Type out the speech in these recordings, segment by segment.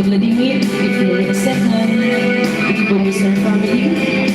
Vladimir, Victoria Second, Ibu Mr. Family.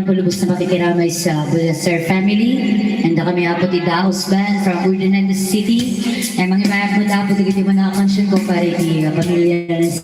palubos na makikiramay sa Bulaser family. And kami apo ti Daos Band from Urdaneta City. Ay mga ibayag mo na po ti mo na kansyon ko para di pamilya na.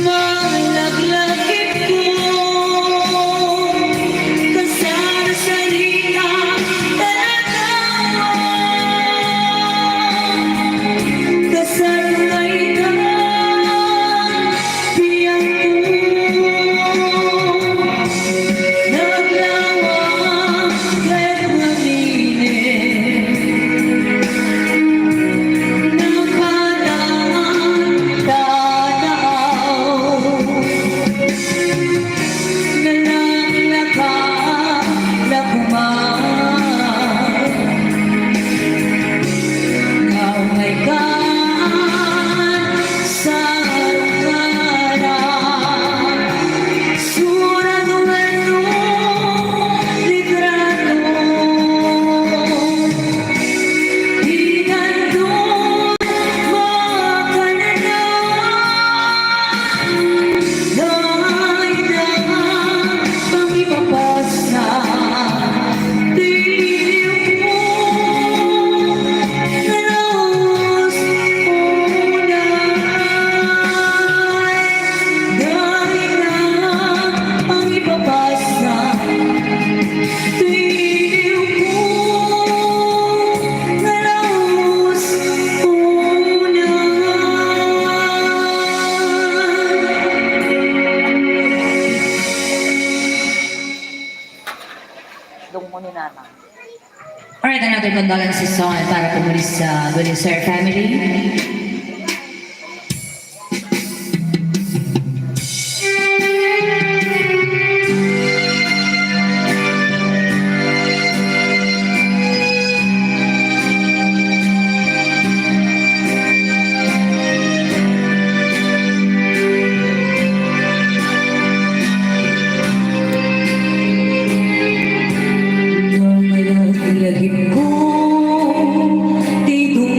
Malaglagip ko kasama sa liha kasarnay ka biyang naglawa kahit maminit Alright, another condolences song para po muli sa Belisaire family. Malagip ko, di mo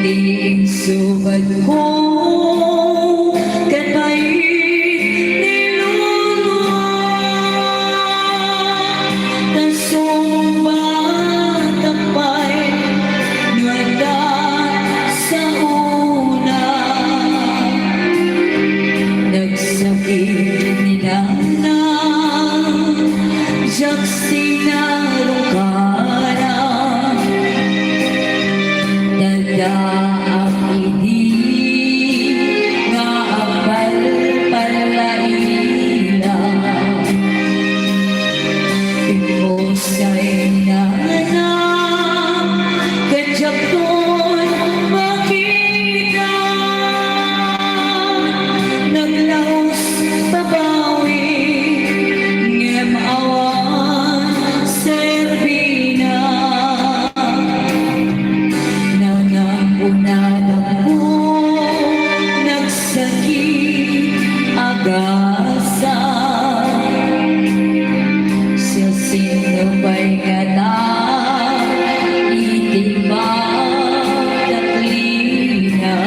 Diin subad ko katay niluluwa na sumbatapay nwada sa una nagsakit ni Nana jak sinarungkana nagdaang hindi nga apal palaila Ipusay Nana kadyak doon makita naglaos babawi ngem awan serbina nanampunada ko nagsakit agasa siya sinubay kata itibag at lina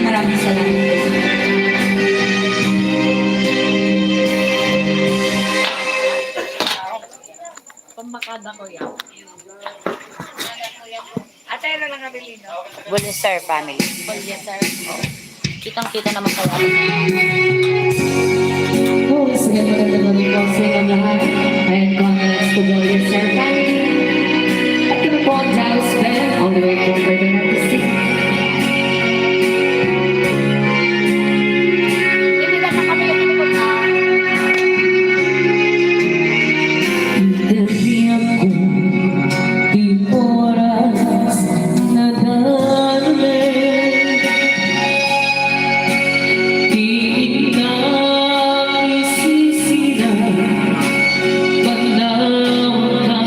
Maraming salamat. Pamakada ko yan. Ate, ano lang nabili, no? Buliser family. Oh, yes, sir. Kitang-kita naman kayo. Oh, sige, magandang gabi po sa inyong lahat. And congrats to the Sir family. At kami po ang Dallas Band, all the way from Urban Artistic. Hindi lang na kami yung pinupunta. Terdiam ko di oras na dali Di na isisira paglaw ka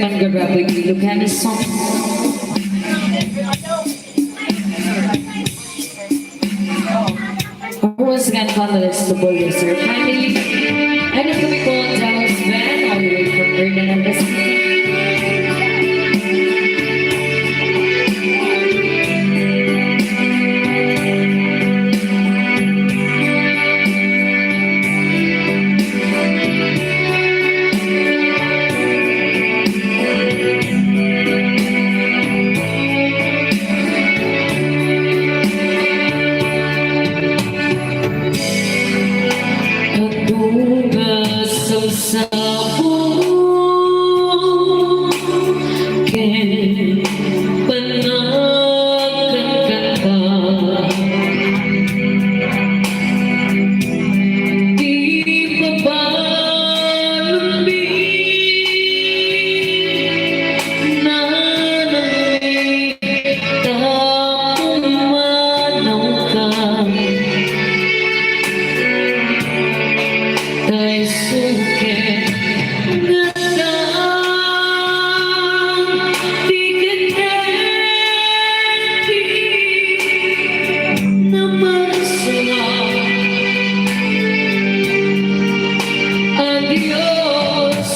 man garaboy Ilocano song. Once again, condolences to both your sir family. And if we call Dallas Van, all the way from Ferdinand City. Pagdugas ang sabon, ken panagan ka. Di babalambing na tapong manaw ka. Tay suke ngada tigeti namasna adios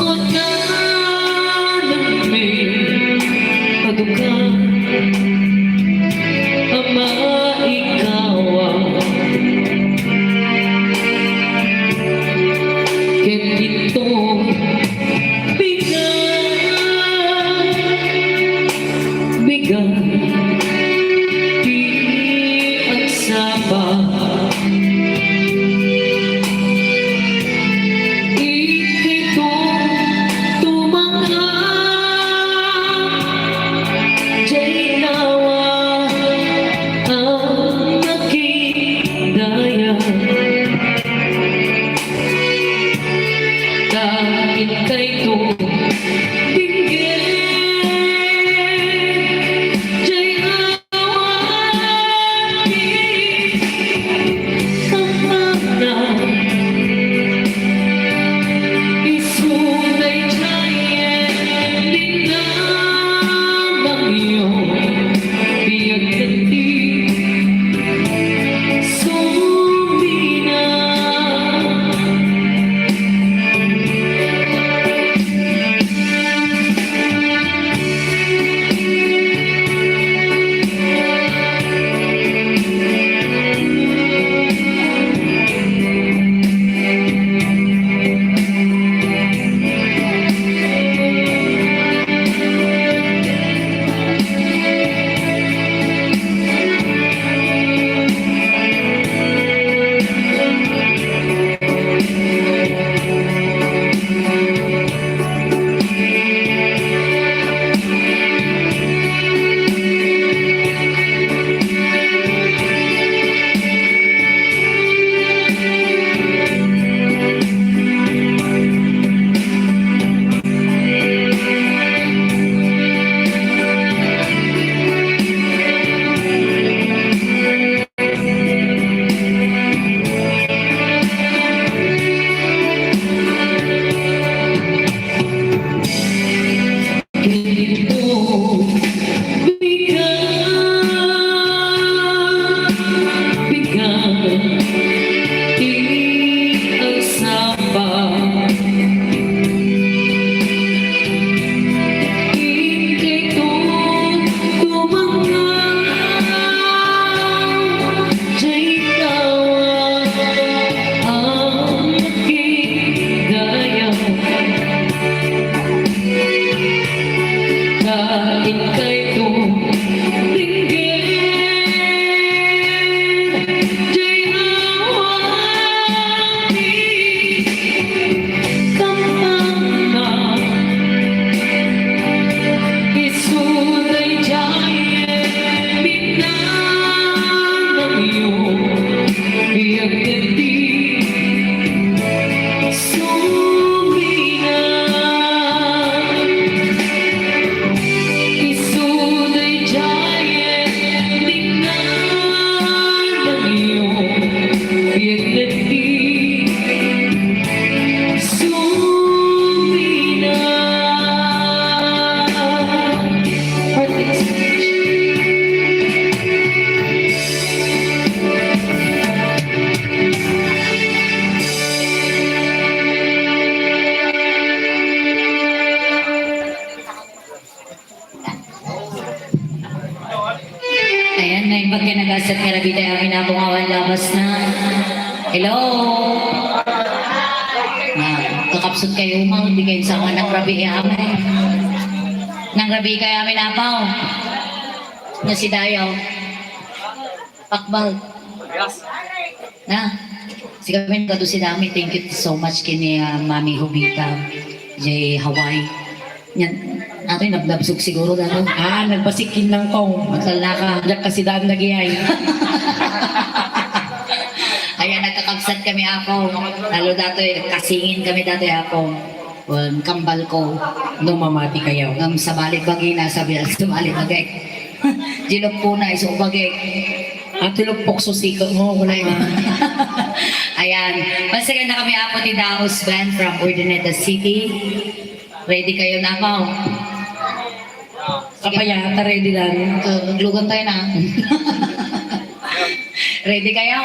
onaname paduka ama ikawa Ganito bigat di ang saba. Ika'y tumangha, ja'y nawa ang nakidaya. Dahil kay tumingin, ja'y awati ang mana. Isunay jayen linamang iyong biyag ganti. Sumina Hello? Kakapsot kayo mo, hindi kayo sama ng grabe amin. Nang grabe kayo amin apaw. Na si Dayaw. Pakbal. Na? Si kami kado si Dami. Thank you so much kini Mami Hubita. Jay Hawaii. Yan. Ato yung nabdabsog siguro dano. Nagbasikin lang kong. Magkala ka. Diyak kasi daan nagiyay. Ayan, nagkakabsat kami ako. Lalo dato kasingin kami dato ako. Kambal ko. Numamati kayo. Sa balik-bagi na, sabi lang sa balik-bagi. Ginok po na, isang bagi. Tulog pokso siko mo. Wala yun. Ayan. Once again na kami ako ni Daos Band from Urdaneta City. Ready kayo na po? Kapaya, ready lang. Maglugan tayo na. Ready kayo?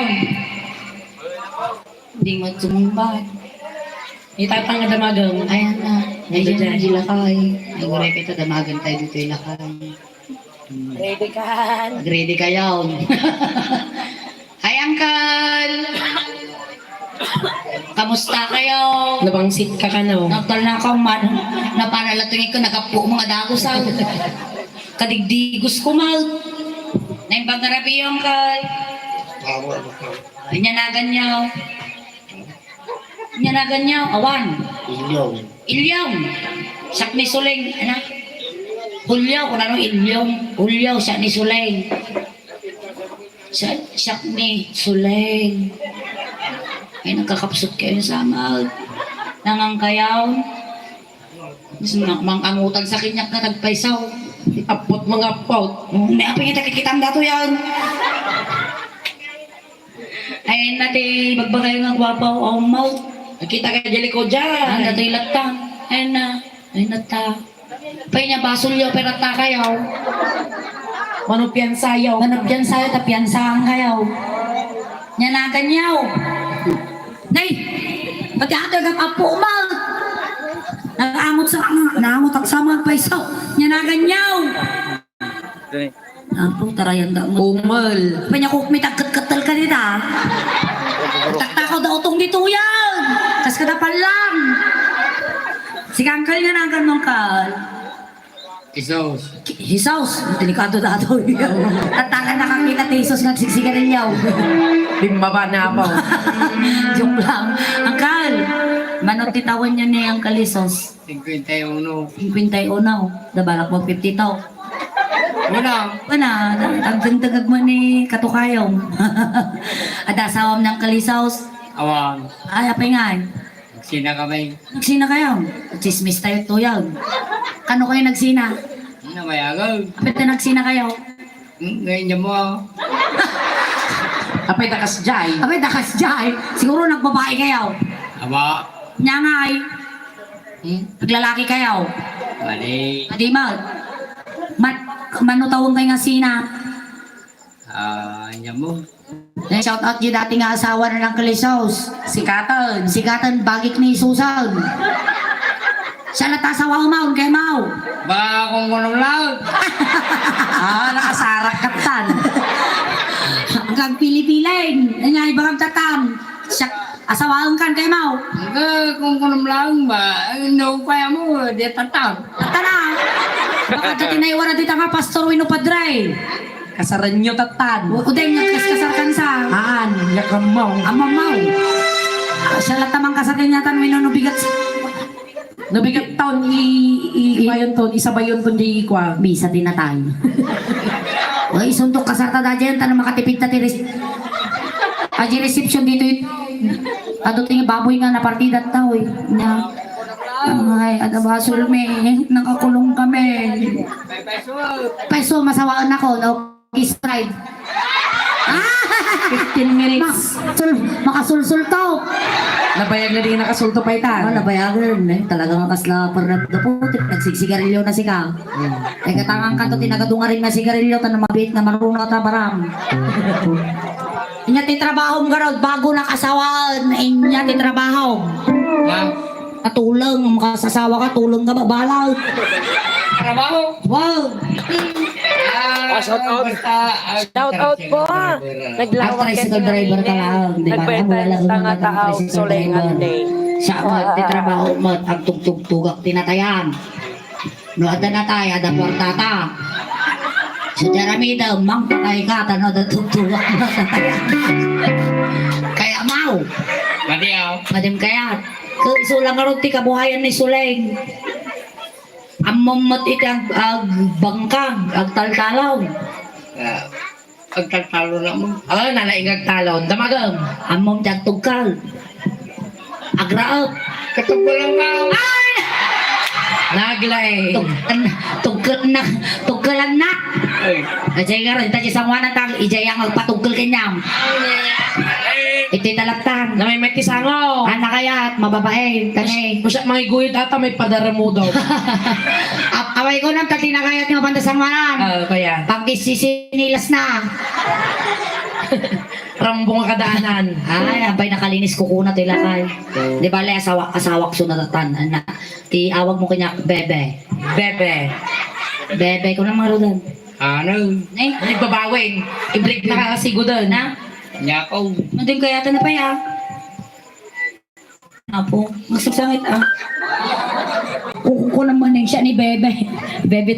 Hindi mo tumumbat. Itatang nga damagang. Ayan na. Nandiyan Nandiyan na. na ilakay. Ay, guray kita, damagan tayo dito ilakay. Ready ka. Ready kayo? Hi, Uncle! Kamusta kayo? Nabangsit ka ka no. Nagtal na ako man. Napanalatingin ko, nagapu mga dagos sa kadigdigos ko mal. Naimbang na rabi yung kay. Inyanagan niyo. Inyanagan niyo. Awan. Ilyong. Sak ni Suling. Ano? Hulyaw. Kung ano Ilyong. Hulyaw. Sak ni Suling. Sak ni Suling. Ay, nagkakapsot kayo sa amal. Nangangkayaw. Mangangutan sa kinyak na nagpaisaw. Apot mga pot. May apay kita kikitam dato yan. Ayun natin, magbagay ng gwapaw ang mouth. Nakita ka dyan ko dyan. Ang dato ilatang. Ayun na. Ayun na ta. Pay niya basol yo, pero ta kayaw. Manupian sayaw. Manap yan sa'yo, tapian saan kayaw. Nyanagan yaw. Nay! Pati atag ang apo mal! Nag-amot ang sama paisaw. Nyanagan yaw. Apo, tarayan da mo. Umal. Panya ko mitagkat-katal ka nita. Taktakaw daw itong dito yan. Kas kadapan lang. Si Kangkal nga nagan mong kal. Hisaus. Delikado dato. Tatangan na kang kita tesos nga siksikan ninyaw. Bimbaba na ako. Joke lang. Angkal, manot titawan niya ni Angkal Isos. 51. 51. Dabalak mo 50 tao. Wala. Wala, ang dagdag mo ni Katukayong. At asawam ng Kalisaus. Awang. Ay, apay nga. Sina kami. Nagsina kayo. Chismis tayo tuyag. Kano kayo nagsina? Namayagaw. Apit na nagsina kayo. Ngayon niya mo. Apay takas jay. Apit dakas jay. Siguro nagbabae kayo. Aba. Nyangay. Naglalaki kayo. Mali. Adi mag. Manutawang kayo nga sina. Niya mo. Shout out yung dating asawa na ng Kalisaus. Sikatan. Sikatan, bagik ni Susan. Siya natasawa umaon kay Mau. Ba kung kunong lang. Nakasarak katan. Hanggang pili-pilin. Nangyay bagam tatam. Siya asawaan kan kay Mau. Kung kunong lang ba. No kaya mo. Di tatang. Tara. Baka dati na iwara dito nga Pastor Wino Padray. Kasaran nyo tatan. Udeng nagkaskasarkan sa Yakam mo. ama Mau. Siya latamang kasakin niya tan Wino no bigat. Nabigat taon bayon ton, isa bayon ton di ikwa. Bisa tinatay. Uy, suntok kasarta da dyan, tanong makatipid na tiris. Aji reception dito yun. Adot nga baboy nga na partida tao eh. Na, ay, adabasol me, nakakulong kami. Peso, masawaan ako, no? Kiss pride. 15 minutes. Makasulsul to. Nabayag na din nakasulto pa Ano, itan. nabayagan eh. Talagang makasla par na po. Nagsigsigarilyo na si ka. Ay katangang kanto tinagadungarin na sigarilyo tanong mabit na marunong at baram. Inya titrabaho mo garod bago nakasawaan. Inya titrabaho. Lang. Katulong, makasasawa ka, tulong ka ba? Balaw. Trabaho. Wow! Shout out. Shout out po. Naglawak Ang tricycle driver ka lang, di ba? Nagbenta tanga tao, solengan day. Sa ako, di trabaho mo, ang tugtog-tugak tinatayan. No, ada na tayo, ada portata. Sa Jeremy daw, mang patay ka, tano da tugtugak na tatayan. Kaya mau. Madim kaya. Sulang nga ron ti kabuhayan ni Suleng. Ang mamot iti ag bangkag, ag taltalaw. Ang tagtalo na mo. Nanaingag talon. Damagam. Ang mong tagtugkal. Agraap. Katugulang ka. Nagla eh. Tugkalan na. Ay. Kasi nga rin, tayo sa mga natang, ijayang magpatugkal kanyam. Ito'y talagtan. Na may metisango. Anak kaya, mababae, kani. Masya mga guyod ata may padara mo daw. Away ko nang tati na kaya ng pandasangwanan. Kaya. Pag isisinilas na. Rambong nga kadaanan. Ay, abay nakalinis ko kuna to ilakay. Di ba, le, asawak sunatatan. Ti awag mo kanya, bebe. Bebe. Bebe ko na mga rudan. Ano? Eh, Nagbabawing. I-break na kasigo doon. na? Nyakaw. Mandun kaya ito na pa ya. Apo, magsasangit ah. Kuko naman yung siya ni Bebe. Bebe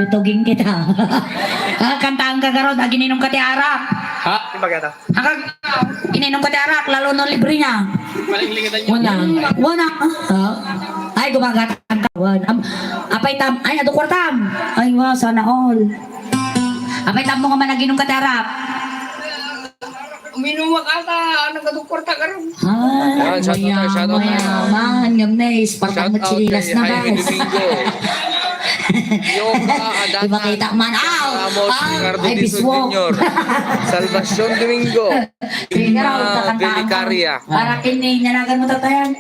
toging kita. Kantaan ka garod, ininom ka ti arak. Ha? Hanggang ininom ka ti arak, lalo no libre niya. Una. Wana. Ay, gumagatan ka. Apay tam, ay, ado kwartam. Ay, wow, sana all. Apay tam mo nga man naginom ka ti arak. Uminuwa ka ta. Anong katukorta ka rin? Ay, Shoutout tayo. mayaman, yung nays, parang matsililas na Jaime guys. Domingo. Yoga Di ba kita Adana. man? Aw! Ramos Ricardo Ay, Dizon biswo. Jr. Salvacion Domingo. Sige raw, Tina kakantaan ka. Belicaria. Para kini, nanagan mo tatayan.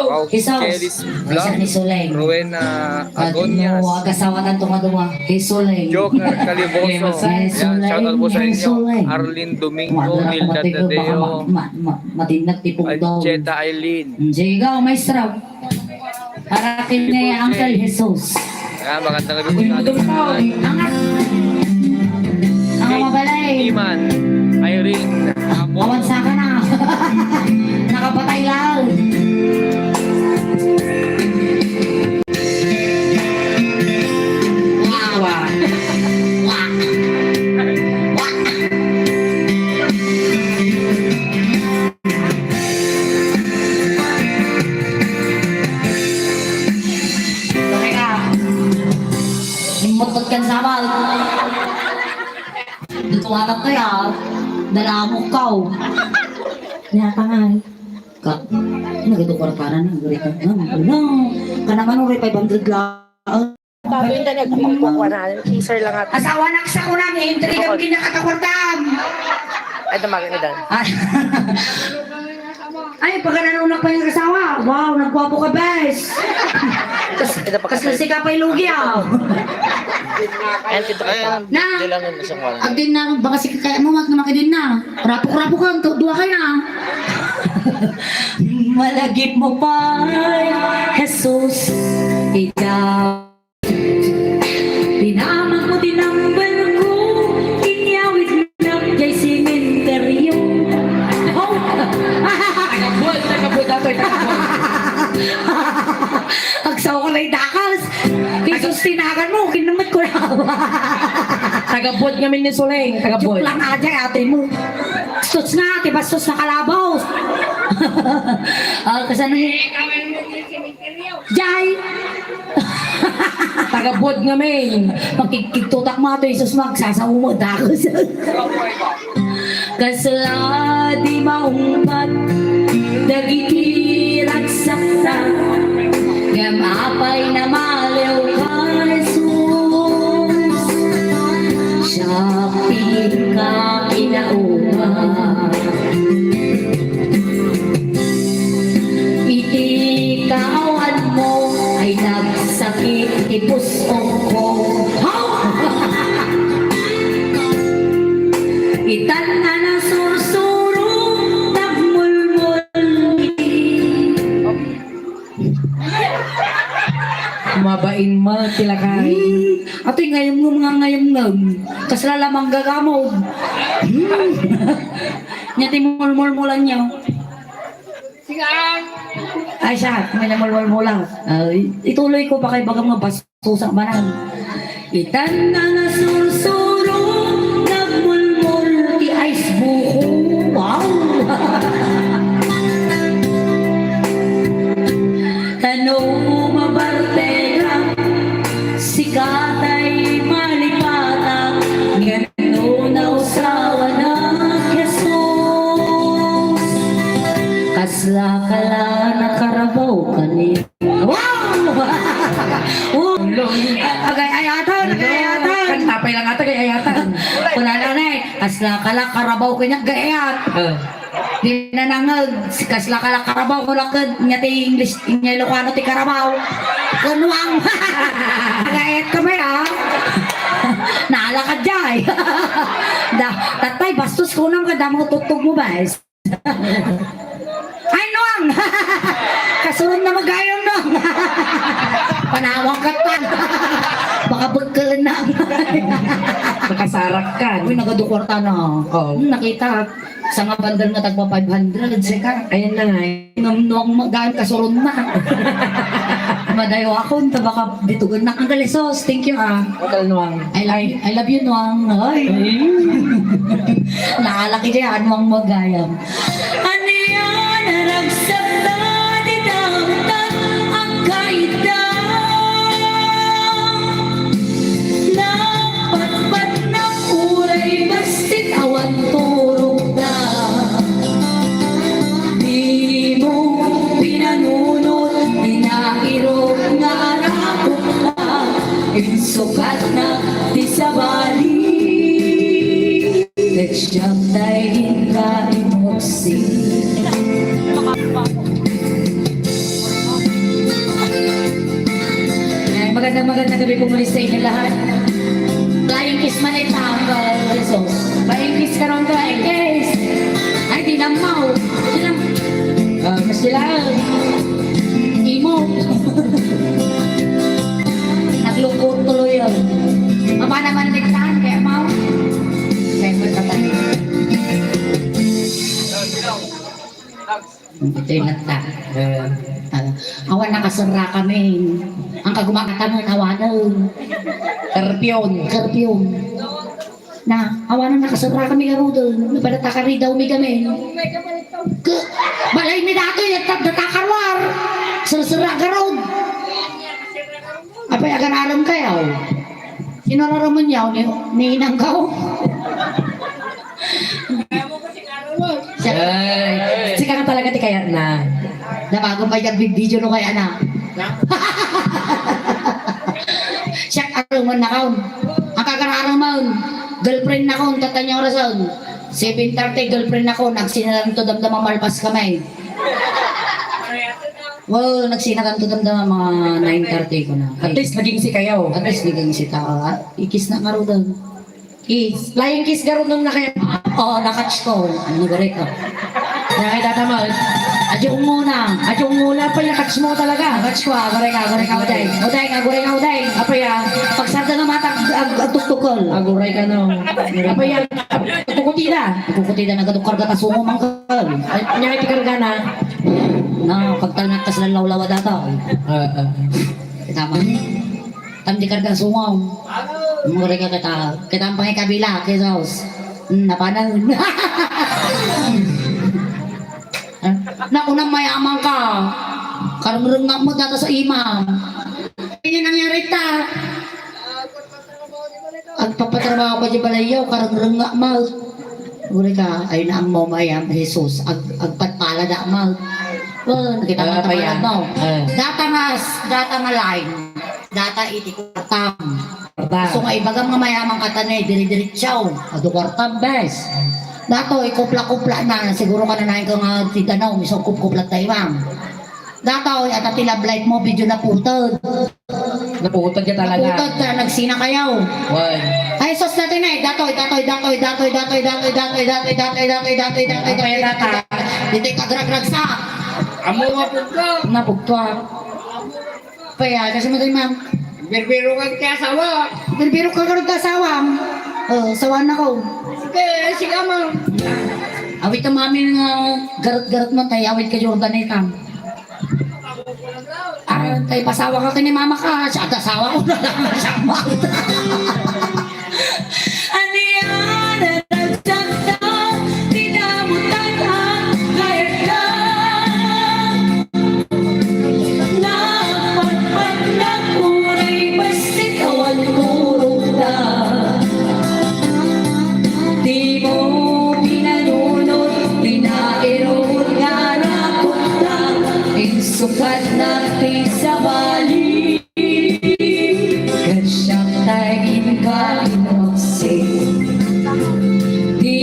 Wow, Hisos. Kelis Isa ni Blanc. Soleng. Rowena Agonias. Agasawatan tumaduma. Hisoleng. Joker Caliboso. Yan, shoutout po sa inyo. Arlene Domingo, Nilda Tadeo, Matinag tipong daw. Ancheta Eileen. Sigaw, maestra. Para kini, Uncle Jesus. Yan, magandang gabi po sa ating Angat. Ang mabalay. Iman, Irene, Amo, Awansa ka na. Nakapatay lang. Wow. Wow. Teka. Himutot kan sabal. Dutuwanan ko ya. Dalamok kau. Natangan. Ka. Nagdukor para na guri ka. No. Kanaman uri 500 lang. Sabi na nagpipagwa na. Teaser lang at. Asawa na sa kunan intriga kinakatakortam. Ay, damagin na dan. Ay, pag nanunak pa yung asawa. Wow, nagwapo ka, bes. Ito pa Kas nasi ka pa ilugi ah. Ayan, tito ka. Na. Di lang yun sa kwan. Ang din na, baka si kaya mo, mat naman din na. Rapo-rapo ka, dua kayo na. Malagip mo pa, Jesus, ikaw. Pinamag mo tinambal ko, inyawit na kay simenteryo. Oh! Tagabod ako. Agsaw ko na yung dakas. Jesus, tinagan mo, kinamat ko na. Tagabod kami ni Soleng. Joke Tagabod. lang aja, ate mo. Stuts na, ate, bastos na kalabaw. Kasano yun? Jai! Tagabod kami. Pagkikitutak mo ito, Jesus, magsasawumod ako sa... Kasla di maumpat, dagitirat sakta, gamapay na maliw ka, Jesus. Siya pinka kinaupa. Iti kawan mo ay nagsakit ipuso ko. Itan na na sursuro, nagmulmul. Mabain mo, tilakay. Ato'y ngayong ng mga ngayong ng. Kasla lamang gagamod. Nya timulmul-mulan niya. Sigaan. Ay siya, may namulmul-mulan. Ituloy ko pa kay bagang mga bastusak banan. Itan na nasursuro, nagmulmul, ti ice buko. Wow! Tanong mabartera, sikat ay malipatang, gano na usawa na Jesus. Kasla kala nakarabaw kanina. Wow! Agay ayatan, agay ayatan. Kantapay lang ata kay ayatan. Wala na na eh. Kasla kala karabaw kanya gayat. Di na nangag, kasla kala karabaw ko lang kad, nga ti English, nga Ilocano ti karabaw. Kunwang, gayat kami ah. Naalakad jay. Tatay, bastos ko nang kada mo tutog mo ba? Ay, Noang! Kasunod na magayong Noang! Panawang ka pa! Baka bagkalan na. Nakasarak ka. Uy, nagadukwarta na. Oo. Nakita, sa nga bandal nga tagpa 500, sika. Ayan na nga eh. Noang magayong kasunod na. Madayo ako, ta baka ditugan na ang galisos. Thank you ah. Hotel Nuang. I love you, Noang. Ay. Naalaki dyan, Noang magayam. Ano yan, naragsak na dinamtan ang kaitang. Napatpat ng uray, bastit awan turong na. Di mo pinanunod, pinairog na arakot na. Insukat na di sa bali. Let's jump tayo ka imoksi. Magandang gabi po muli sa inyo lahat. Flying kiss man ay tanggal. Flying kiss ka ron, flying kiss. Ay, di na mau. Mas sila. Imo. Naglungkot tuloy yun. Mama naman nagtahan kaya mau. Kaya magkatahin. Ito yung nagta. Awan nakasara kami. Ang kagumakata mo, awanan. Karpiyon. Na, awanan nakasara kami nga doon. Napadataka daw mi kami. Balay mi dato yung natakarwar. Sarsara ka road. Apay agararam kayo. Sinararaman niya ni inanggaw. Sika ka talaga ti kaya na. Nabago pa yung video no kaya na. Siya araman na kaon. Ang kagararaman. Girlfriend na kaon. Tatanyang rason. 7:30 girlfriend na kaon. Nagsinalan to damdama malpas kamay. Well, nagsinalan to damdama mga 9:30 ko na. At least naging si kayo. At least naging si tao. Ikis na nga ro doon. Kiss. Flying kiss ka rin nung na kayo. Oo, nakatch ko. Ano ba rin ko? Nakita tamal. Adyong muna. At yung mula pa yung catch mo talaga. Nakatch ko ah. Gore ka, uday. Uday ka, gore ka, uday. Apa ya? Pagsarda ng mata, agtuktukol. Aguray ka no. Apa ya? Tukuti na. Pukuti na nagadukar ka tasungo mangkal. Nyakit ikarga na. Na, pagtangat ka sila lawlawa data. Tama. Tamdi karga sungaw. Mure ka kita ang pangikabila, kisos. Napanang. Nakunang mayaman ka. Karang nga mo data sa imam. Ini nangyari ta. Ang papatrabaho ko di balayaw, karang nga mo. Mure ka, ay na ang mamayam, Jesus. Agpatpala da mo. Well, nakita mo tayo mo. Data nga line. Data iti kwartam. So nga ibagang nga mayamang katanay, diri-diritsaw. Ado kwartam, bes. Dato, ikupla-kupla na. Siguro ka na nahin ka nga titanaw. Misong kup-kupla tayo, ma'am. Dato, at tilablight mo, video na putod. Naputod ka talaga. Putod ka, nagsina kayaw. Why? Ay, sos natin eh. Datoy. Dito kagrag-rag sa. Amo nga po ka. Napugtwa. Paya, kasi mo tayo ma'am. Birbiro ka kaya asawa. Pero kakarod ka sawam. Sawan ako. Sige, sige mo. Awit ang mami nga garot-garot mo tayo. Awit ka Jordan na itam. Tayo pasawa ka ni mama ka. Siya at asawa ko na lang masama. Ano yan? Nagtagtag, tinamutan ang hayag ka. Napagpag na kuray, basit awan kurong na. Di mo pinanunod, pinairod nga na punta. Insukat natin sa bali. Kasyang tagin ka inuksik. Di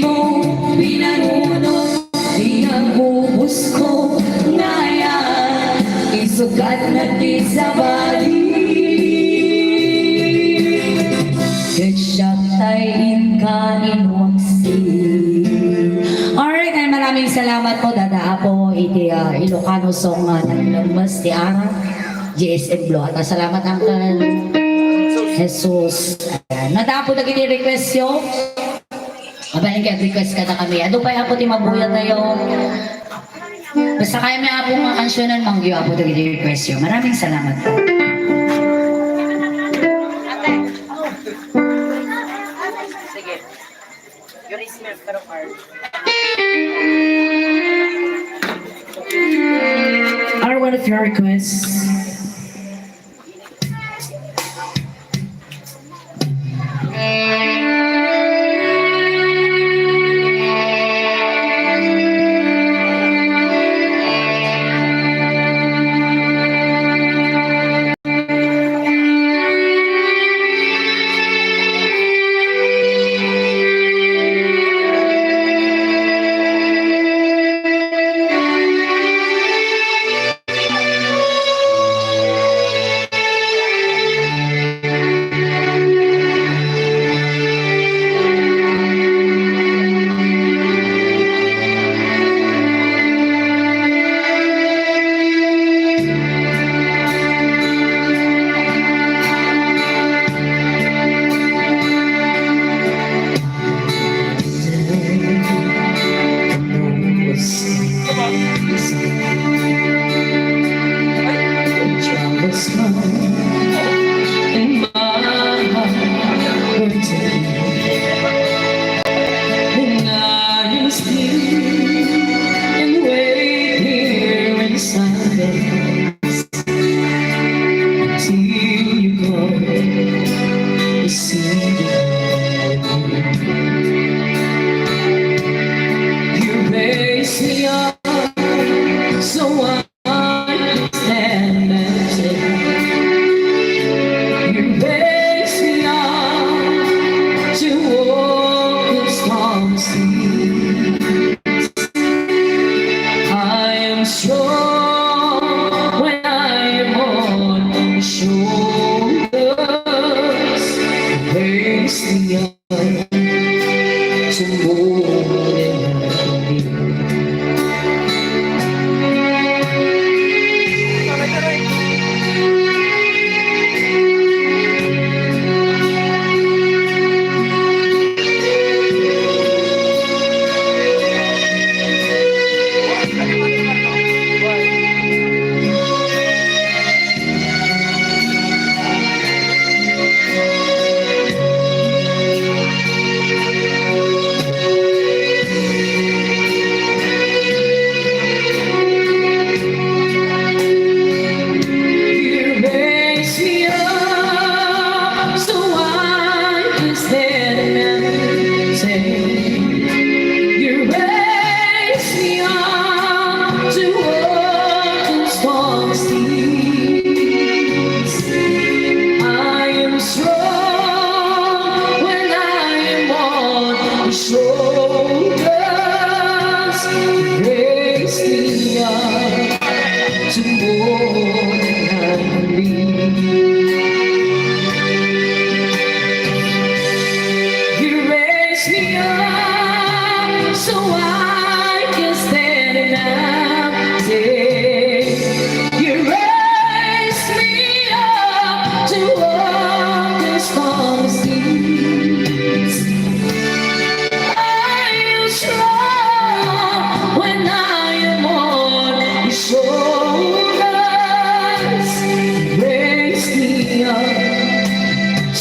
mo pinanunod, pinagubos ko na yan. Isukat natin sa bali. Kasyang tagin ka inuksik. Alright, ay maraming salamat po. Dadaa po iti Ilocano song ng mas ti Ara GSM Blue. At salamat Uncle Jesus. Nadaa po naging request yo. Mabaling kaya request ka na kami. Ado pa po ti mabuya tayo. Basta kaya may apo mga kansyonan manggiyo po naging request yo. Maraming salamat po. Are one of your requests?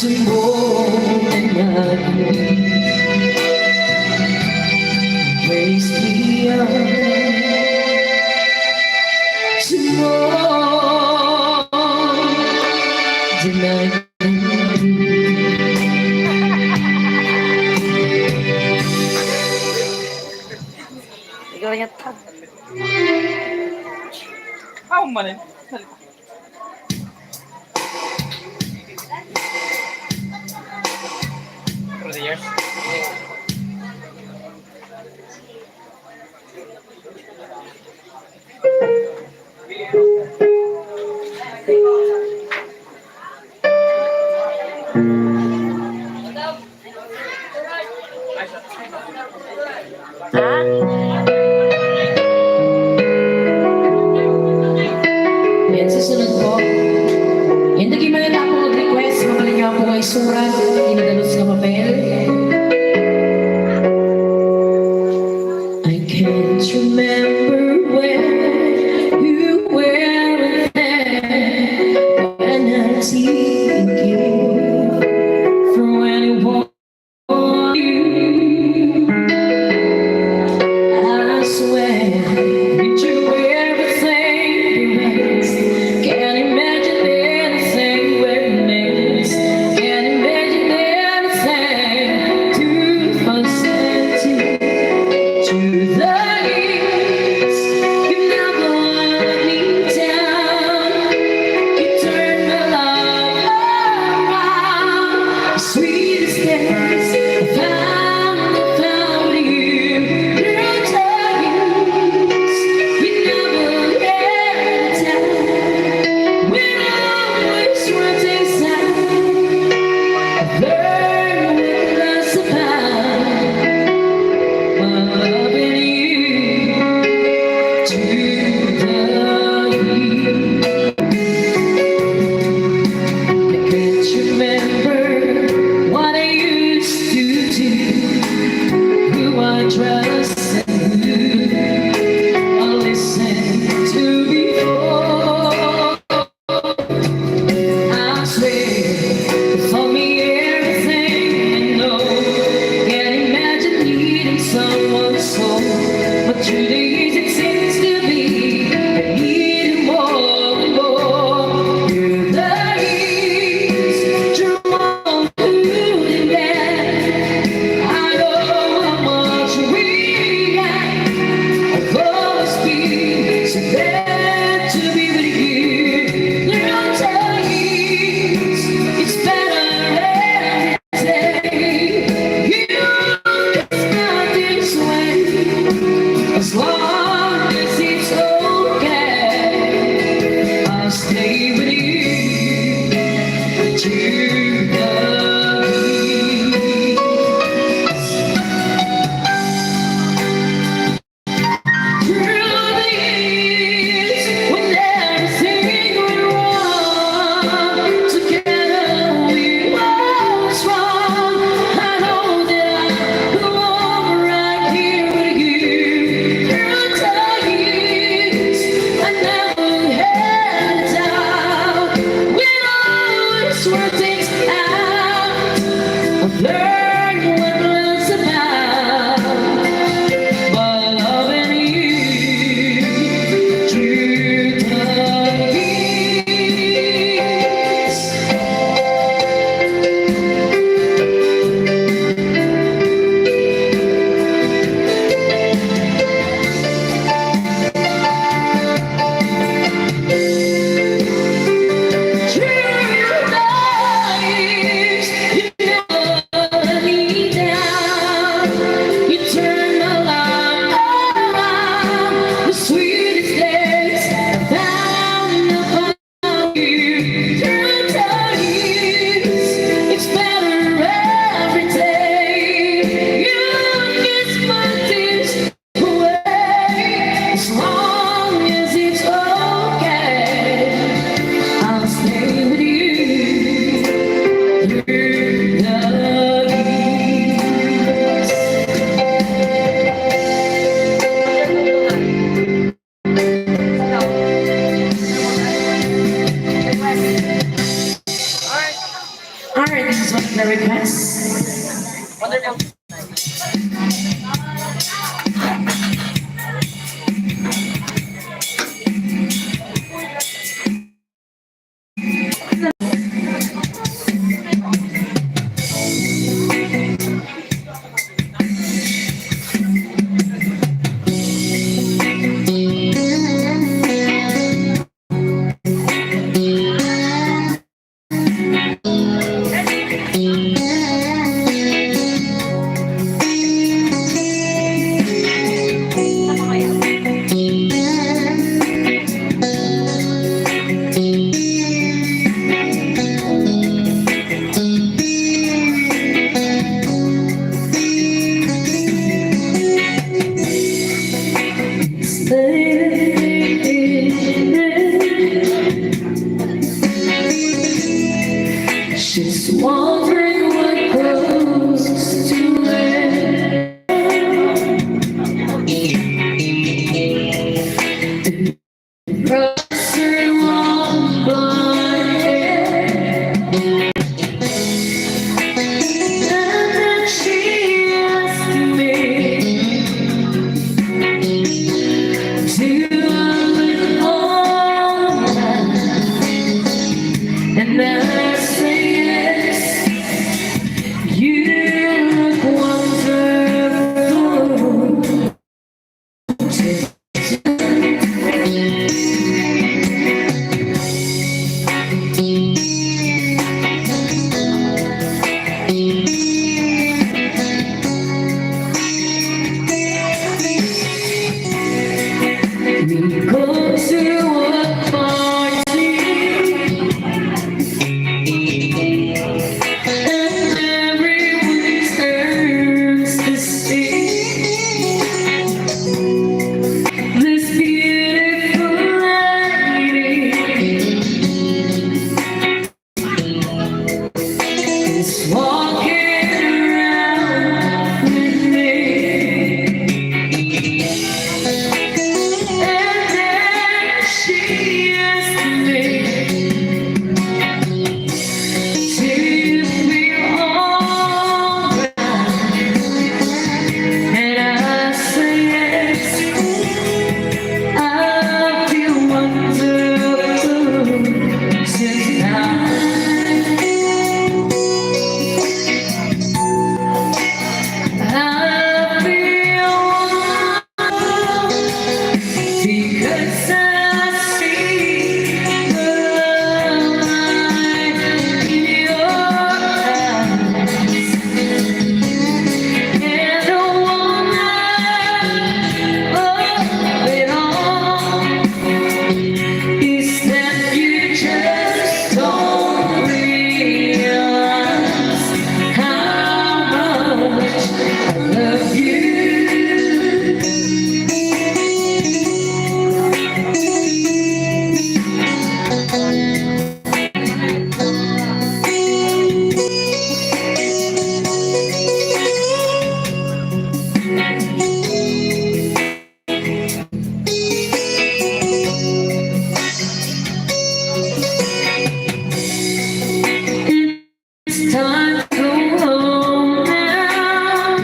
sumbong natin. Raise me up tomorrow tonight. Ikaw lang yata. Yan, susunod po. Yan, naging mga na ako mag-request. Makaling niyo ako ay surat. Inadalos na papel. I can't remember where you were there when I take you from anyone you. I swear we do everything best. Can't imagine anything we're next. Can't imagine special request? She's wondering what goes to end. Crossing on my head, and then she asked me, do I look alright? And I say yes, you look wonderful. We go to a party, and everyone turns to see this beautiful lady is walking around with me. And then she asked me, do you feel alright? And I say yes, I feel wonderful tonight. I feel wonderful because I see the light in your eyes. And the wonder of it all is that you just don't realize how much I love you. It's time to go home now,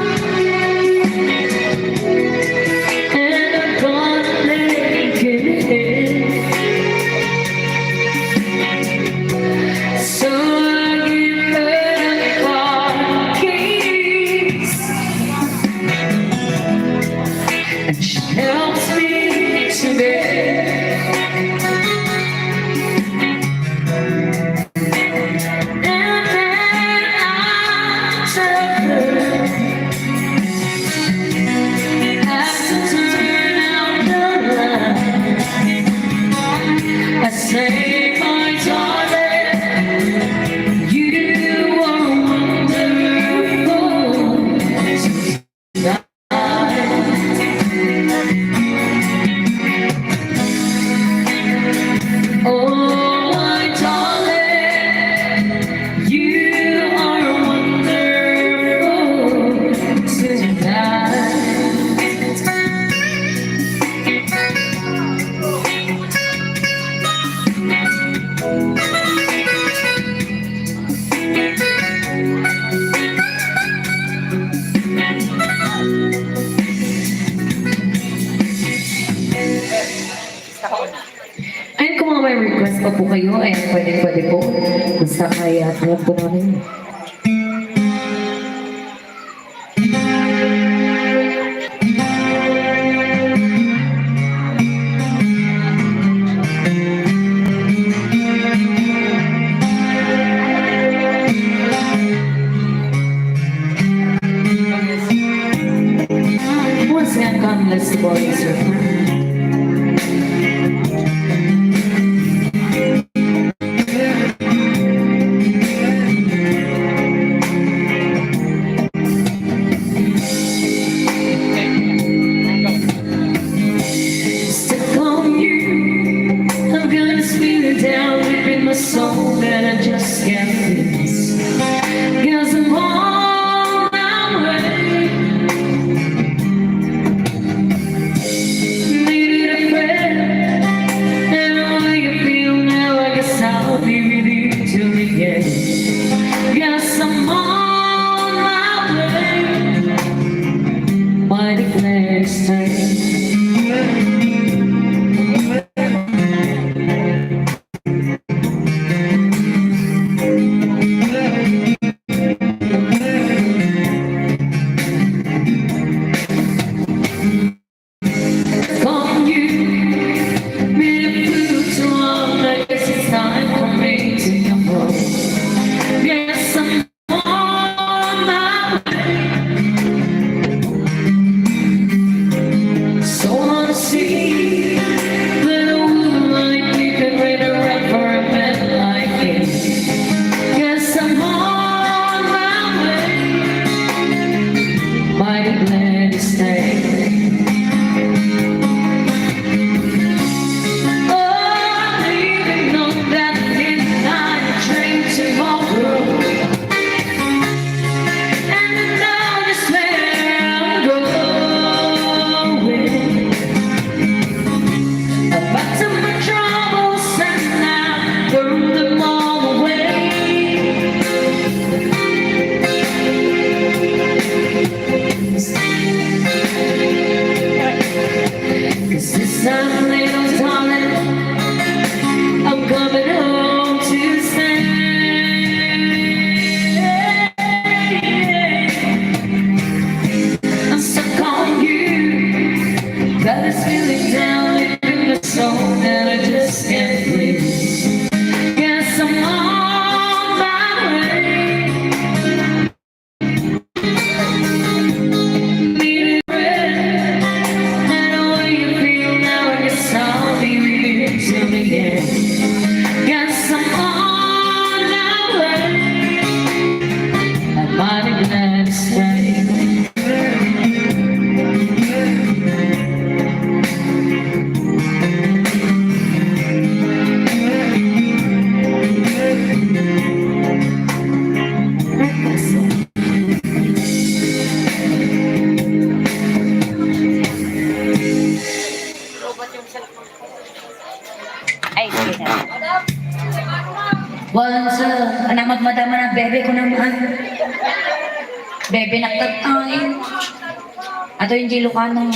and I'm gonna make it. So I give her the car keys, and she helps me to bed. And then I tell her I have to turn out the light. I say, my darling, you are wonderful tonight. Oh, my darling, you are wonderful tonight. request pa po kayo, pwede po. Basta kaya, alam po namin. Once again, come, let's the boys are stuck on you. I'm gonna spin it down deep in my soul that I just can't fix. 'Cause I'm on my way. Needed a friend, and the way you feel now, I guess I'll be with you till the end. Guess I'm on my way. Mighty glad it's time. On you, made a fool too long. I guess it's time for me to come home. Yes, I'm on my way. So wanna see that a woman like me can wait around for a man like him. Yes, I'm on my way. Mighty glad to stay. This time, little darling, I'm coming home to stay. I'm stuck on you. Got this feeling down in my soul that I just can't lose. Guess I'm on my way. Need a friend, and the way you feel now, I guess I'll be with you till the end. Guess I'm on my way. I'm mighty glad to stay. Ay, sige na. Once, anak magmadama na bebe ko naman. Bebe naktatay. Ato yung Ilocano.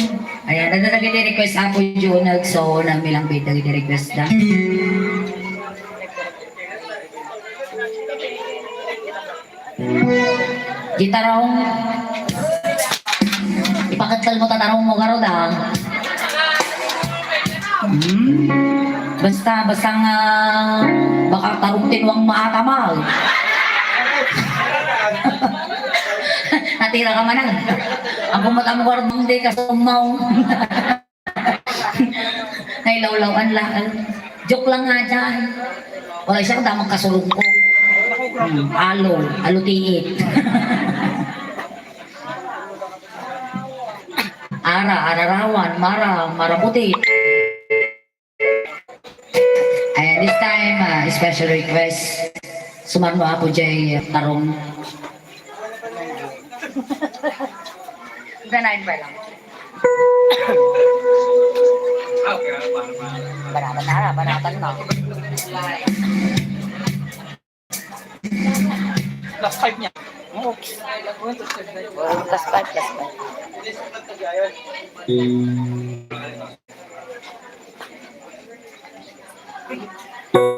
Ayan, nagrequest ako yung nagso na milang beta request na. Gitarong. Ipakatal mo tatarong mo karo lang. Basta nga baka tarong tinwang maatamag. Natira ka manang. Ang pumatamo ko rin hindi ka sumaw. Nailawlawan lang. Joke lang nga dyan. Wala siyang damang kasulong ko. Alutiit. Ararawan, mara puti. And this time, special request. Sumarno ako dyan tarong. Ganahin pa lang. Banatan na. Last 5 niya. Oops. Last 5. Special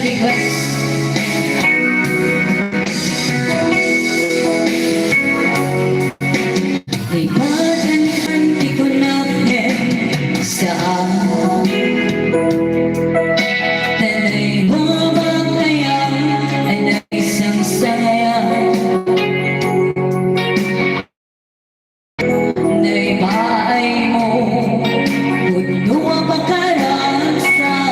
request. Ipaghanhan ko namin sa tanay mo ba kaya ay na isang saya na ibaay mo puno ang pagkarasaka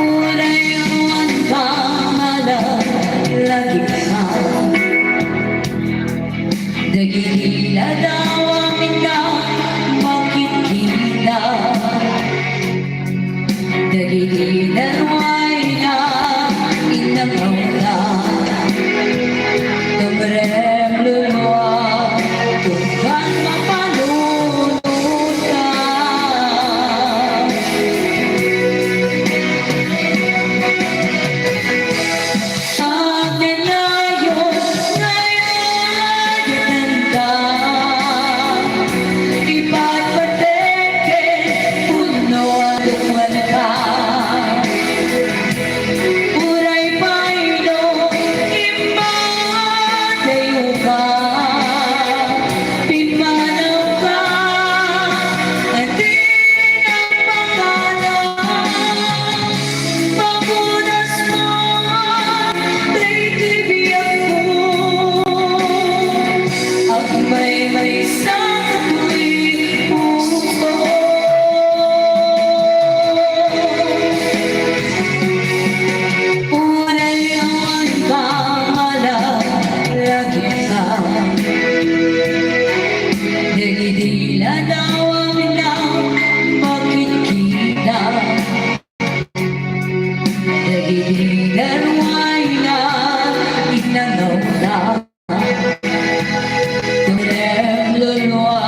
ulay ang pangalan lagi ka nagigila daw ang ina makikita nagigila ay na inangawla Tumarem luluwa Tugan mapalunod ka Akin na yun ngayon ka ipagpateke puno ang luwan ka Uray paino imadayo ka Pimanaw ka Hindi ng pangalan Magunas mo Naitibiyag mo At may sa tuwing puso Unay ang pangalan lagi ka Nagidila daw ang inang makikita Nagidila ruway na inangaw na Turem luluwa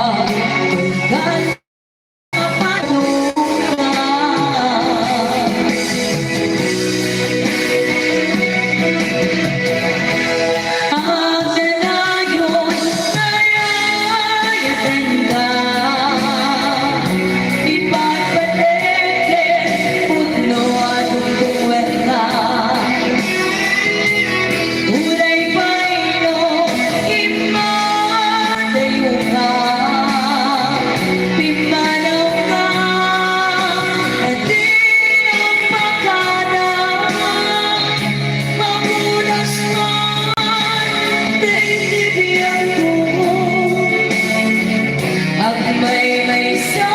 Tugan mapalunod ka Magunas man, naitibiyag ko At may sa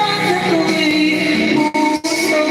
tuwing puso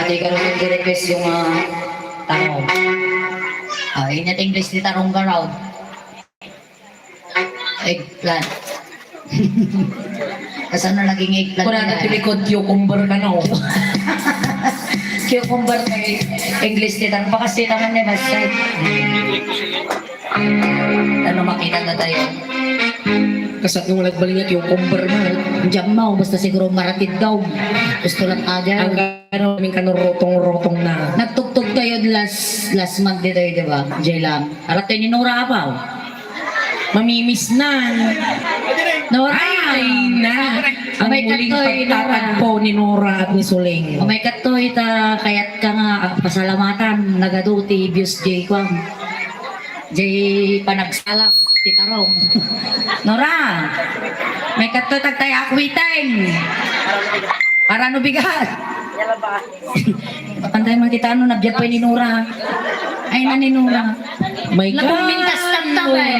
di ka rin request yung tarong. Ingat English ni tarong ka raw. Eggplant. Kasi ano naging eggplant? Kung na tilikod, cucumber ka no. Cucumber kay English ni tarong. Baka sila naman ni Basta. Ano makita na tayo? Kasat nung nagbalingat cucumber na. Diyan mo, basta siguro maratid daw. Gusto lang aja. Ang ano, kaming kanurotong-rotong na. Nagtugtog tayo last month dito, di ba? Jailam. Arat tayo ni Nora pa. Mamimiss na. Nora! Ay na. Ang May muling katoy, pagtatagpo ni Nora at ni Suling. O may katoy ta, kaya't ka nga pasalamatan. Nagaduti, Bius J. Kwang. J. Panagsalam. Si Tarong. Nora! May katoy tagtay akwiting. Para no bigat. Pantay mo kita ano, nabiyad pa ni Nora. Ay na ni Nora. My God! Nakumintas ng tabay.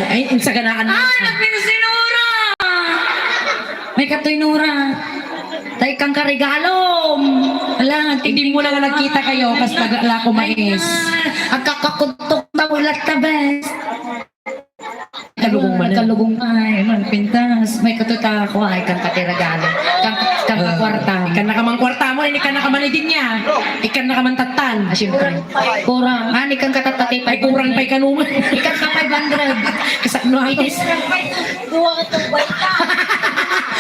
Ay, sa ganaan na. Nagpintas si Nora! May katoy Nora. Tay kang karigalom. Ala, Hindi mo na nga nagkita kayo kasi nagala ko mais. Ang kakakuntok na ulat na bes. Kalugong man. Kalugong ay, pintas. May katuta ako ay kang katiragalo. Kang kakwarta. Ikan na kamang kwarta mo, hindi ka na kamanidin niya. Ikan na kamang tatan. Ah, siyempre. Kurang. Ani kang katatati. Ay, kurang pa'y kanuman. Ikan ka 500. Kasi ano ako?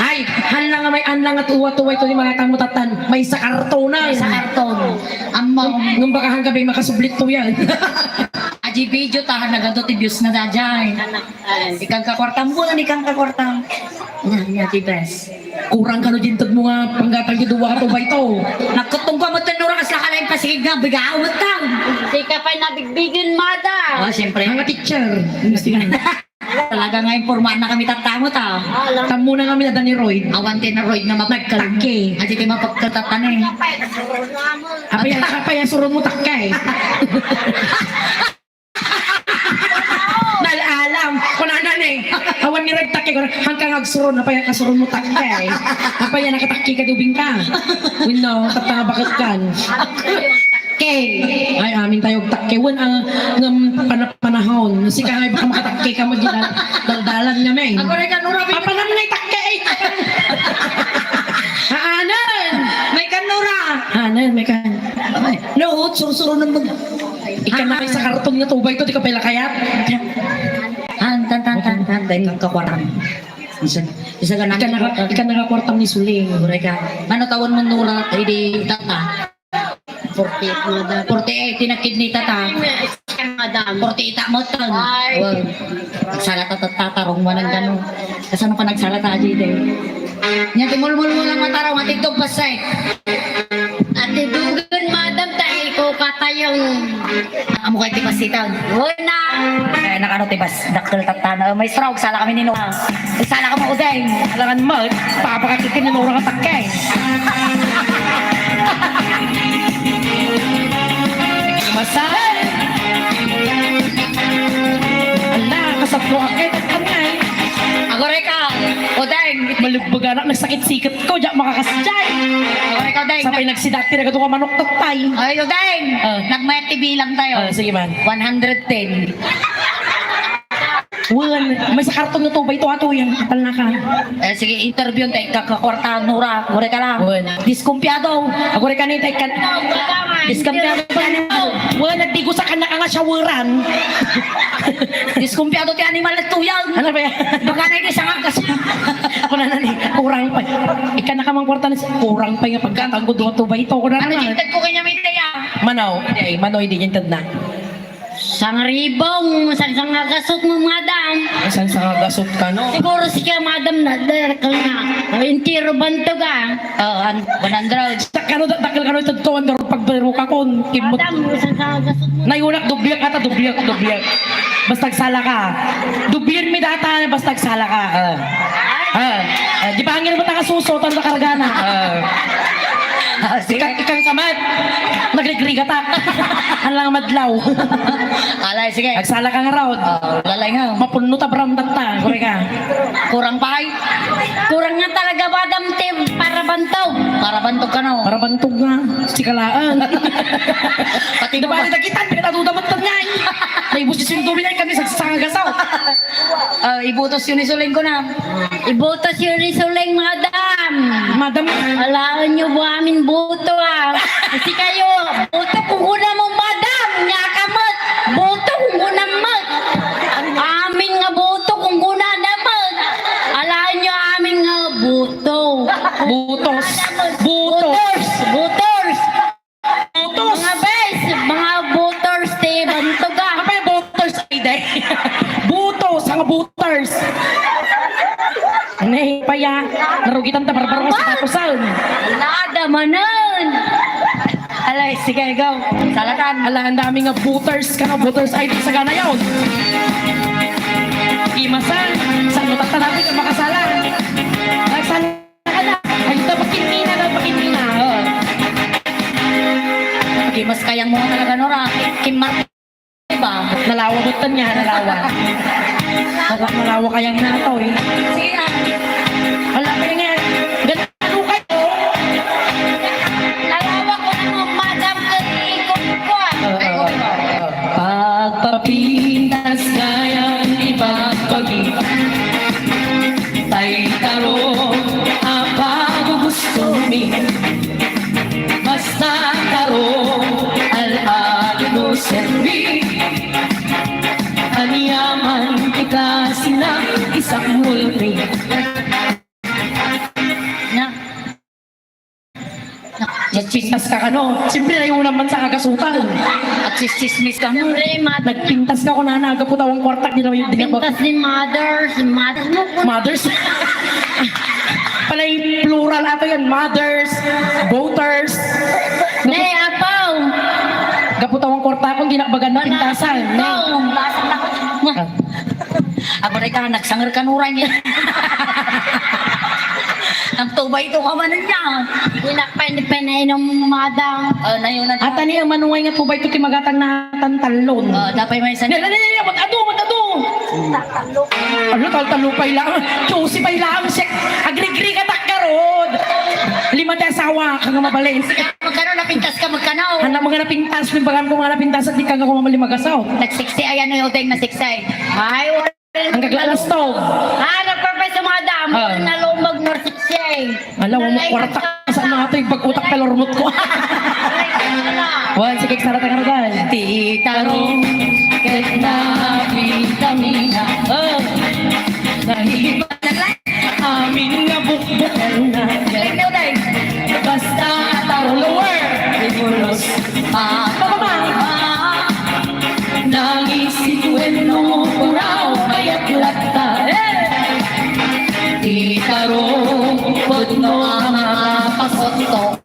Ay, hanla nga may anlang at uwa-tuwa ito ni mga tamutatan. May sa kartona. Sa karton. Amang. Nung baka hanggang may makasublit to yan. Aji video tahan nagato ti views na dajay. Ikang kakwartam mo na ikang kakwartam. Nya ti bes. Kurang ka no dintod mo nga panggatang yung duwa ka to ba ito. Nakutong pa mo tanura kas lakalain pasigig nga bigaawat tang. Di ka pa nabigbigin, mada. Oh, siyempre. Ang teacher. Talaga nga informaan na kami tatamot ah. Alam. Tamo na kami na ni Roy. Awan tin na Roy na mapagkalim. Nagtake. Aji kayo mapagkatatan eh. Apa yan surun mo takay. Nalalam. Kunanan eh. Awan ni Roy takay. Hanggang agsurun. Apa yan kasurun mo takay. Apa yan nakatakay ka dubing ka. Wino, tatanga bakit kan. Okay. Ay, amin tayo takkewan ang panahon. Si kaya baka makatakke ka magdaldalan nga men. Ako rin ka nura. Apa naman ay takke? Haanan! May kanura. Haanan, may kan. Loot, sursuro na mag... Ikan na kayo sa karton nga tubay to, di ka pala kayat. Han tan. Dahil kang kakwartam. Isa ka Ikan na kakwartam ni Suling. Uray ka. Ano tawon mo nura? Ay di tata. 48 tinakid ni tata. Madam. 48 mo tan. Ay. Wow. Nagsalat at tatarong mo ng gano'n. Kasi ano pa nagsalat aji de. Nya timulmul mo lang matarong at itog pasay. Ate dugan, madam, tayo ko katayong. Amo kay tipasitan. Wala. Kaya nakano tibas dakkel tatana. May stroke sala kami ni Nora. Sala ka mo uday. Alangan mo, papakakitin na orang katakay. Masay! Ala, kasaplo akit at kanay. Ako rin ka. Udeng. Malugbog anak, nagsakit sikat ko, diyak makakasjay. Ako rin ka, Udeng. Sapay nagsidati na ka manok tatay. Ay, Udeng. Nagmayat TV lang tayo. Sige man. 110. May sa karton na to, ba ito ato yan, kapal na ka. Sige, interview tayo. Kakakwarta, Nora. Ako rin ka lang. Diskumpyado. Ako rin kanita, Diskumpyado pa niya. nagdigo sa kanya ka nga shawaran. Diskumpyado ti animal na tuyang. Ano ba yan? Baka na hindi sangat kasi. Ako na nani, kurang pa. Ika na kamang kwarta na siya, kurang pa yung pagkatanggo doon to ba ito? Ako na Ano naman. jintad ko kanya may taya? Manaw, hindi yan tad na. Sang ribong, sang gasot mo, madam. Saan sa gasot ka, no? Siguro si ka, madam, na derkal na. Intiro banto ka. 100. Dakal ka no, ito ang darong pagbaro ka kon. Kimot. Madam, sang gasot mo. Nayunak, dubliak ata, dubliak. Basta nagsala ka. Dublian mi data, basta nagsala ka. Di ba hangin mo ta kasuso, tanda karagana. Sige. Ikang kamat. nagligrig ka ta. Ang lang madlaw. Alay, sige. Nagsala ka nga raw. Lalay nga. Mapuno ta bram ta. Kore ka. Kurang pa ay. Kurang nga talaga madam Tim para bantog. Para bantog ka no. Para bantog nga. Sikalaan. Pati Di ba nagkitan? Pinatudamat ta nga. Naibus yung tuminay kami sa sangagasaw. Ibutos yun isuling ko na. Ibotos yun ni Suling madam. Madam. Alaan nyo ba amin boto ah. Kasi kayo, boto kung una mo madam. Nga kamot. Boto kung una mat. Amin nga boto kung una naman. Alaan nyo amin nga boto. Butos. Butos. Butors. Butos. Mga bes, mga butors te bantog ah. Apa yung voters ID? Butos, ang voters. Ano pa ya? Narugitan ta barbaro mo sa tapusan. Alada manan. Alay, sige, go. Salatan. Ala, ang dami nga voters ka nga voters ID sa gana yun. Imasan, saan mo tatanapin ang makasala? Nagsala ka na. Ay, dapat kinina. Okay, mas kayang mo talaga, Nora. Kimar. Diba? Nalawagutan niya, nalawa. Nalawa kayang nataw eh. Sige na. Hala, kaya nga. Ganito kayo. Nalawa ko na mga madam ikot ko ah. Pagpapintas kayang ipagpagi. Tay taro, apa gusto mi? Basta taro, al-alino servi. Anyaman kita sila isang multi. Na. Nagpintas ka no? Siyempre na yung naman sa kagasutan. At chismis ka mo. Siyempre, madam. Nagpintas ka ko na nagaputawang kwartak. Di na yung Pintas din mothers. Mothers mo po. Mothers. Pala yung plural ato yan. Mothers, voters. Ne, apaw. Gaputawang kwarta kung ginakbagan na pintasan. Ne. Ako rin ka, nagsanger ka Nora niya. Ang tubay ito ka man niya. Pinapay ng madam. Na yun na. At ani ang manuway nga tubay ito kimagatang natan talon. Dapat may isa. Nila, mag-ado. Ano, talupay lang. Chusipay lang. Agri-gri ka takarod. Lima tayo asawa kang mabalin. Magkano napintas ka, magkano? Anak mga napintas, pimbagan ko nga napintas at di ka nga kumamalimagasaw. Nagsiksi, ayan na yung uteng na siksay. Ay, wala. Ang kaglalastog. Nagpapay sa mga damo. Nalumag norsiksay. Alam mo, kwarta sa mga ito yung pag-utak pelormot ko. Wan, sige, sarata ka na dahil. Titarong, kahit na vitamina. Nahibat amin nga bukbukan na. Galing na uteng. Basta taro lower. Ibulos. Nangisikuin mo puraw kaya't lata. Titarong pudno ang makapakoto.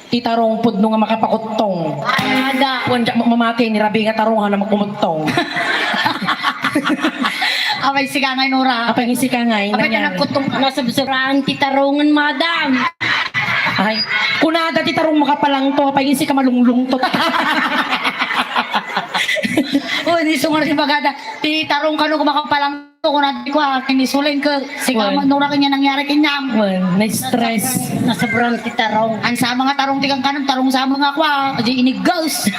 Titarong pudno nga makapakotong. Ada. Wan dyak mamati ni rabi nga tarungan na makumutong. Abay, siga ngay Nora. Apa yung isika ngay Abay, na nagkutong ka. Nasa basuraan titarungan madam. Ay, kunada titarong makapalang to, apa yung isika malunglung to. Hindi sungar si Bagada. Titarong ka nung kumakapalang to. Kung natin ko, kinisuling ka. Siga, Wan. Nora kanya nangyari kanyang. Wan, na-stress. Nasa brang titarong. Ang sama nga tarong tigang kanon, tarong sama nga kwa. Adi inigos.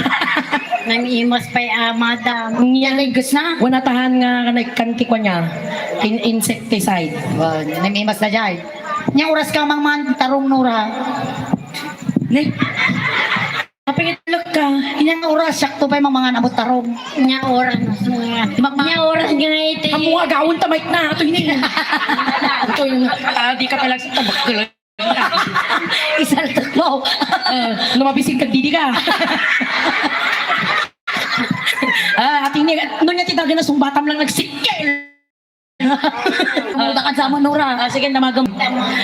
Namiimas pa madam. Inigos na. Wana tahan nga kanti ko niya. Insecticide. Namimas na dyan. Nya oras ka mang man tarong Nora. Ne? Napigitlog ka. Inyang oras, sakto pa yung mga nabot tarong. Nya oras. Nya oras nga iti. Ang mga gawon tamay na. Ito yun. Ito yung di ka palang sa tabak ko lang. Isaltot mo. Lumabising ka, didi ka. At ini, nung niya titagin na sumbatam lang nagsikil. Muda ka sa mo, Nora. Sige, namagam.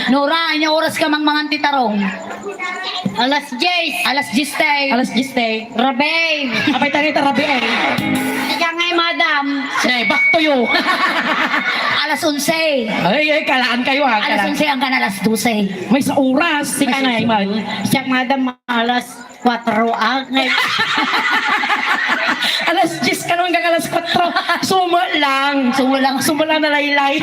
Nora, inya oras ka mang mangan titarong. Alas 10. Alas 10 tay. Alas 10 day. Rabe. Apay tayo tarabi eh. Ika ngay, madam. Say, back to you. Alas 11. Ay, kalaan kayo ha. Alas Kalaan. 11 hanggang alas 12. May sa oras. Sika nga, man. Siya, madam, alas 4 ngay. Alas 10 ka nung hanggang alas 4. Suma lang. Suma lang na laylay.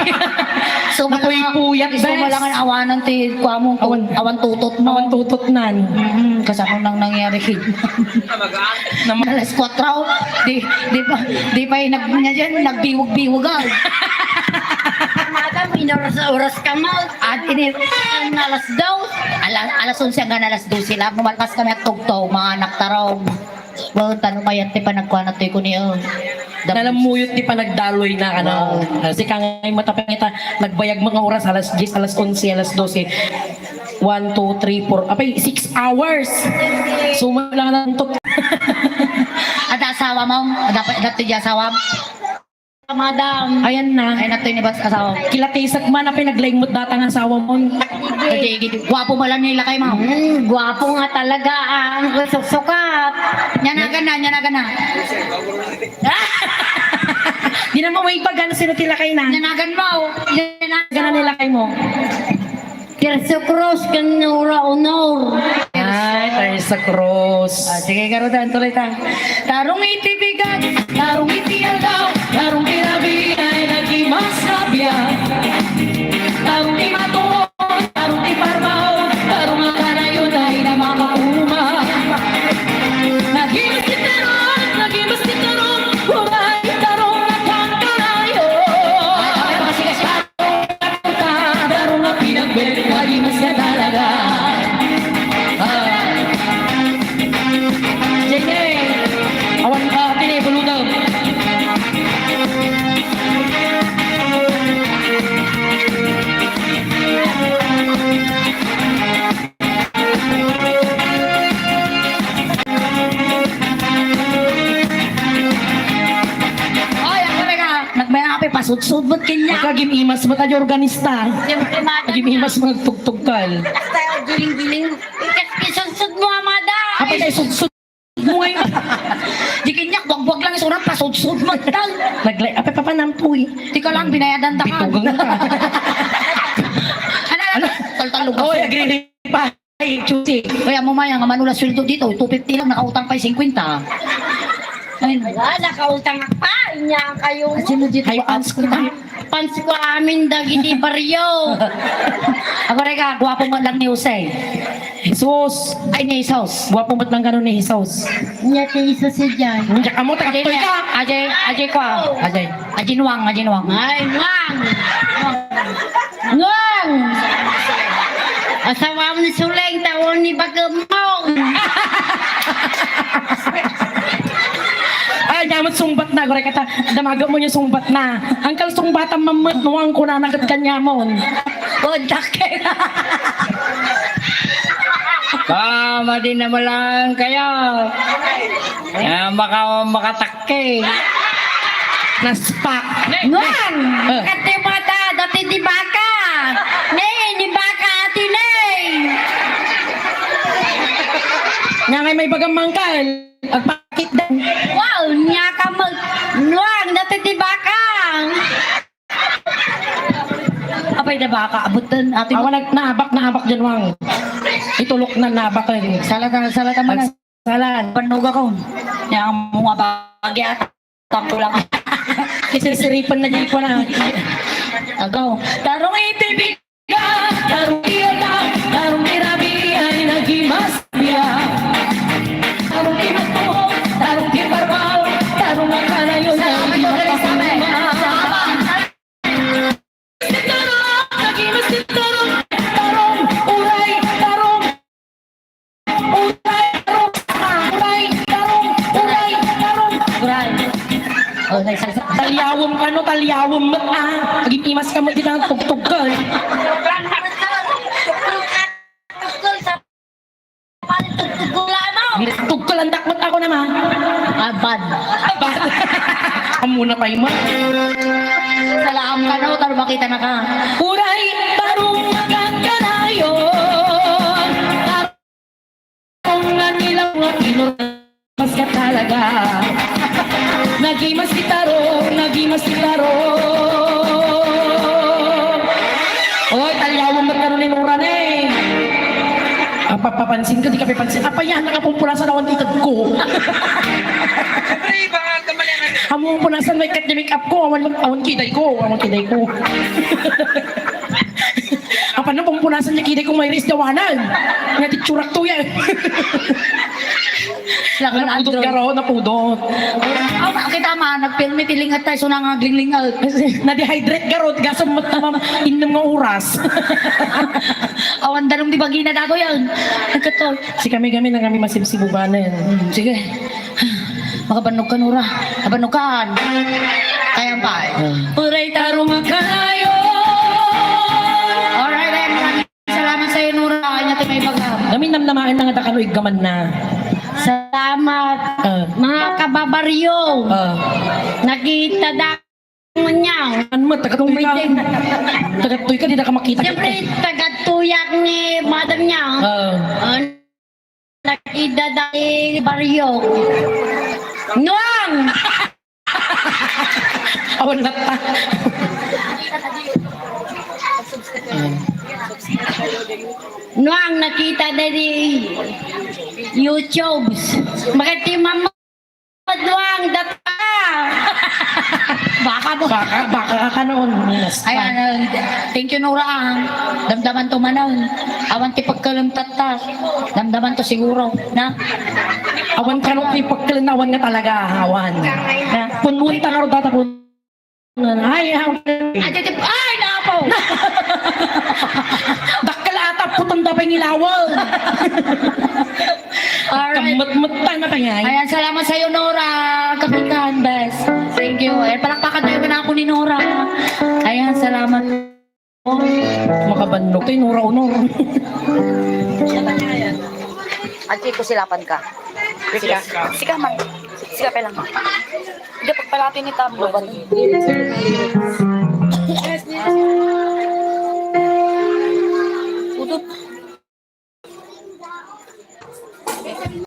Napuy-puyat, Suma bes. lang ang awanan ti kuha mo. Awan tutot mo. Awan tutot nan. Kasama nang nangyari. Alas 4. Di pa yung nagbiwag-biwag. Madam, inoras-oras ka mo. At ini Alas 2. alas 11 hanggang alas 12 sila. Bumalkas kami at tugtog, mga anak tarong. Well, tanong kayan ti pa nagkuha na ko niyo. Nalamuyot di pa nagdaloy na ano. Sika nga yung matapangita. Nagbayag mga oras. Alas 10, alas 11, alas 12. 1, 2, 3, 4. Apay, 6 hours. Suma lang na ito. At asawa mo? Dapat di asawa mo? Madam. Ayan na. Ay nato ni bas asawa mo. Kilatisag man na pinaglaymot data ng asawa mo. Gwapo mo lang nila kay mo. Gwapo nga talaga ang susukat. Nyanagan na. Di na maway pag ano sino tilakay na. Nyanagan mo. Gana nila kay mo. Tirso Cruz kang Nora Honor. Ay, tayo sa cross. Sige, karutan, tuloy ta. Tarong itibigat, tarong itialaw, tarong tirabi ay nagimas sabya. Tarong imato, tarong iparbaw, tarong akanayon ay namakakuma. Nagimas titaron, huray tarong nakakalayo. Tarong na pinagbalik, nagimas ka talaga. Awan ka, tinibulutan. Ay, ako na ka. Nagmayapi, pasudsud mo't kanya. Magkagim-imas mo tayo organista. Siyempre, madam. Magkagim-imas mo nagtugtugkal. Tayo giling-giling. Ikas-kisonsod mo, madam. Kapag tayo sudsud mo ngayon. Di kanya, wag-wag lang isurat, pasudsud mo't tal. Naglay, apay papanampuy. Di ka lang binayadan ta ka. Bitugang ka. Ano? Tal-talog ka. Oy, agree pa. Ay, chusi. Kaya mo maya, nga manula sweldo dito, 250 lang, nakautang pa 50. Ay, Wala, nakautang pa. Inya kayo. sino dito? Ay, pants ko na. Pans ko amin dagi di baryo. Ako rin ka, gwapo mo lang ni Jose. Jesus. Ay, ni Jesus. Gwapo mo't lang ganun ni Jesus. Inya kayo isa si Jan. Hindi ka mo, Ajay takatoy ka. Ajay ko. Ajay. Ajinwang. Ay, Wang! Wang! Asawa mo ni Suleng, tawon ni Bagamong. Ay, damot sumbat na. Gore kata, damaga mo niya sumbat na. Ang kalsumbatan mamot, nuwang ko na nagat kanya mo. Kontak kayo. Tama din naman lang kayo. Makatakke. Naspak. Wang! Kati mata, dati di baka. Nay, di baka ati nay. Nga ngay may bagang mangkal. Agpakit din. Wow, niya ka mag... Wang, dati di baka. Apay na baka, abutan atin. Awa nahabak dyan wang. Itulok na nabak rin. Salata man. Salan. Panog ako. Yang mga bagay at tampo lang. Kisisiripan na dyan ko na. Agaw. Tarong itibig ka, tarong iyala, tarong irabi ay nagimas biya. Tarong imato, tarong ibarbaw, tarong akalayo na imakakuma. Nagimas din tarong, tarong, uray, tarong, uray, tarong, uray, tarong, uray, tarong, uray. Oh, nagsalsa. Talyawom ka no, talyawom mo. Pag-imas ka mo din ang tugtugkal. Tukul sa... Tukul mo. Tugkal ang dakot ako naman. Abad. Kamu na pa mo. Salaam ka no, taro makita na ka. Uray, tarong magkakanayon. Tarong nga nilang mga inuras ka talaga. Nagimas kitarong, nagimas kitarong. Oy, talyawang magkaroon ni Nura na eh. Papansin ka, di ka papansin. Apayan, nakapumpulasan ako ang titad ko. Among punasan may kat make up ko, awan kiday ko. Apa na pumpunasan niya kiday ko may ris dawanan. Nga titsurak to yan. Langan Napudot andro. ka raw, napudot. Kita ma, nagpilmi tilingat tayo, so nangagling-lingal. Na-dehydrate ka raw, gasam matamam, inom nga oras. Awan danong di bagina dago yan. Nagkatoy. Si kami na kami masibsibubanan. Sige. Makabanog ka, Nora. Kabanugan. Kaya pa. Uray, tarong magkanayon. Alright, then. Maraming salamat sa iyo, Nora. Kanya tayo may baga. Kami namnamain na nga takanoy gaman na. Salamat. Mga kababaryo. Nakita da niya. Ano mo, tagatoy ka. Tagatoy ka, di na ka makita. Siyempre, taga-tuyak ni madam niya. Nakita da baryo. Nuang! Awan lata. Nuang nakita dari YouTube. Makati mama Nuang data. Baka mo. Baka ka noon. Ayan, thank you, Nora. Damdaman to manon. Awan ti pagkalamtatas. Damdaman to siguro. Na? Awan ka nung ipagkalinawan nga talaga. Awan. Punmunta nga ro data po. Ay, Ay, naapo! dakal atap putang dabay nilawal. Alright. Kamot-mutan na kaya. Ayan, salamat sa iyo, Nora. Kapitan, best. Thank you. Ayan, palakpakan tayo na ako ni Nora. Ayan, salamat. Makabandok tayo, nura-unor. Ati ko silapan ka. Sika man. Sika pa lang. Hindi pagpalatin ni Tablo.